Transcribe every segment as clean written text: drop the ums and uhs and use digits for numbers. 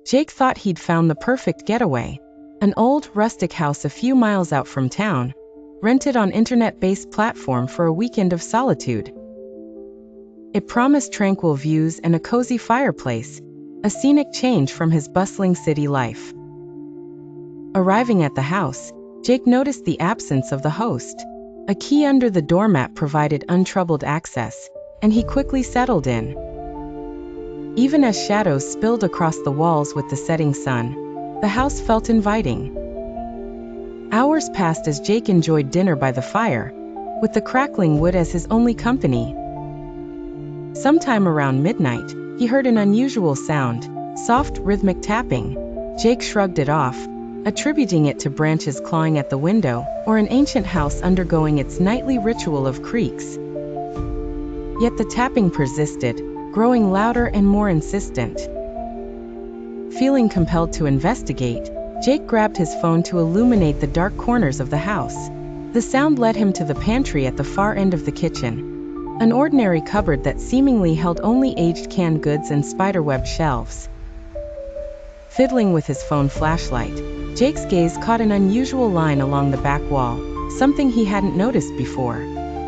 Jake thought he'd found the perfect getaway. An old, rustic house a few miles out from town, rented on internet-based platform for a weekend of solitude. It promised tranquil views and a cozy fireplace, a scenic change from his bustling city life. Arriving at the house, Jake noticed the absence of the host. A key under the doormat provided untroubled access, and he quickly settled in. Even as shadows spilled across the walls with the setting sun, the house felt inviting. Hours passed as Jake enjoyed dinner by the fire, with the crackling wood as his only company. Sometime around midnight, he heard an unusual sound, soft, rhythmic tapping. Jake shrugged it off, attributing it to branches clawing at the window, or an ancient house undergoing its nightly ritual of creaks. Yet the tapping persisted, growing louder and more insistent. Feeling compelled to investigate, Jake grabbed his phone to illuminate the dark corners of the house. The sound led him to the pantry at the far end of the kitchen, an ordinary cupboard that seemingly held only aged canned goods and spiderweb shelves. Fiddling with his phone flashlight, Jake's gaze caught an unusual line along the back wall, something he hadn't noticed before.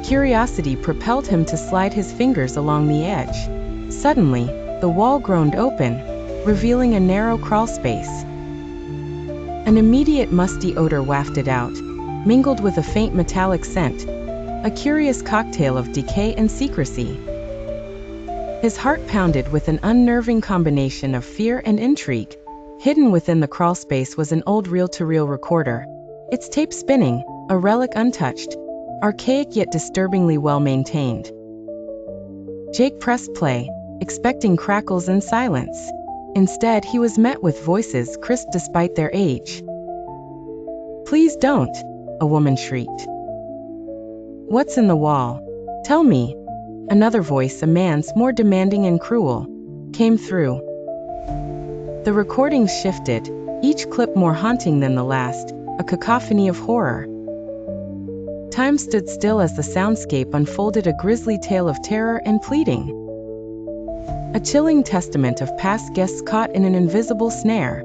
Curiosity propelled him to slide his fingers along the edge. Suddenly, the wall groaned open, revealing a narrow crawl space. An immediate musty odor wafted out, mingled with a faint metallic scent, a curious cocktail of decay and secrecy. His heart pounded with an unnerving combination of fear and intrigue. Hidden within the crawl space was an old reel-to-reel recorder, its tape spinning, a relic untouched, archaic yet disturbingly well-maintained. Jake pressed play, expecting crackles and silence. Instead, he was met with voices crisp despite their age. "Please don't," a woman shrieked. "What's in the wall? Tell me." Another voice, a man's, more demanding and cruel, came through. The recordings shifted, each clip more haunting than the last, a cacophony of horror. Time stood still as the soundscape unfolded, a grisly tale of terror and pleading. A chilling testament of past guests caught in an invisible snare.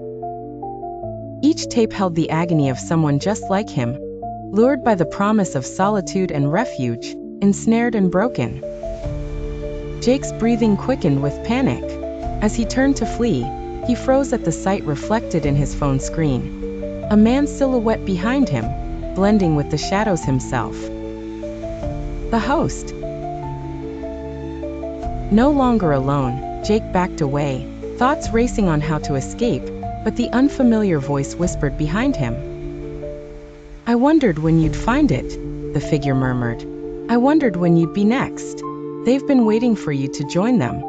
Each tape held the agony of someone just like him, lured by the promise of solitude and refuge, ensnared and broken. Jake's breathing quickened with panic. As he turned to flee, he froze at the sight reflected in his phone screen. A man's silhouette behind him, blending with the shadows himself. The host. No longer alone, Jake backed away, thoughts racing on how to escape, but the unfamiliar voice whispered behind him. "I wondered when you'd find it," the figure murmured. "I wondered when you'd be next. They've been waiting for you to join them."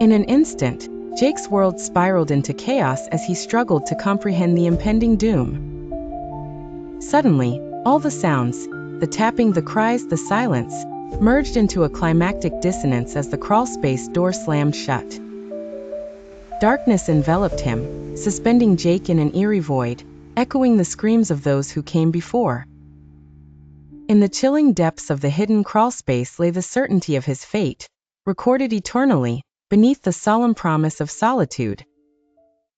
In an instant, Jake's world spiraled into chaos as he struggled to comprehend the impending doom. Suddenly, all the sounds, the tapping, the cries, the silence, merged into a climactic dissonance as the crawlspace door slammed shut. Darkness enveloped him, suspending Jake in an eerie void, echoing the screams of those who came before. In the chilling depths of the hidden crawlspace lay the certainty of his fate, recorded eternally, beneath the solemn promise of solitude.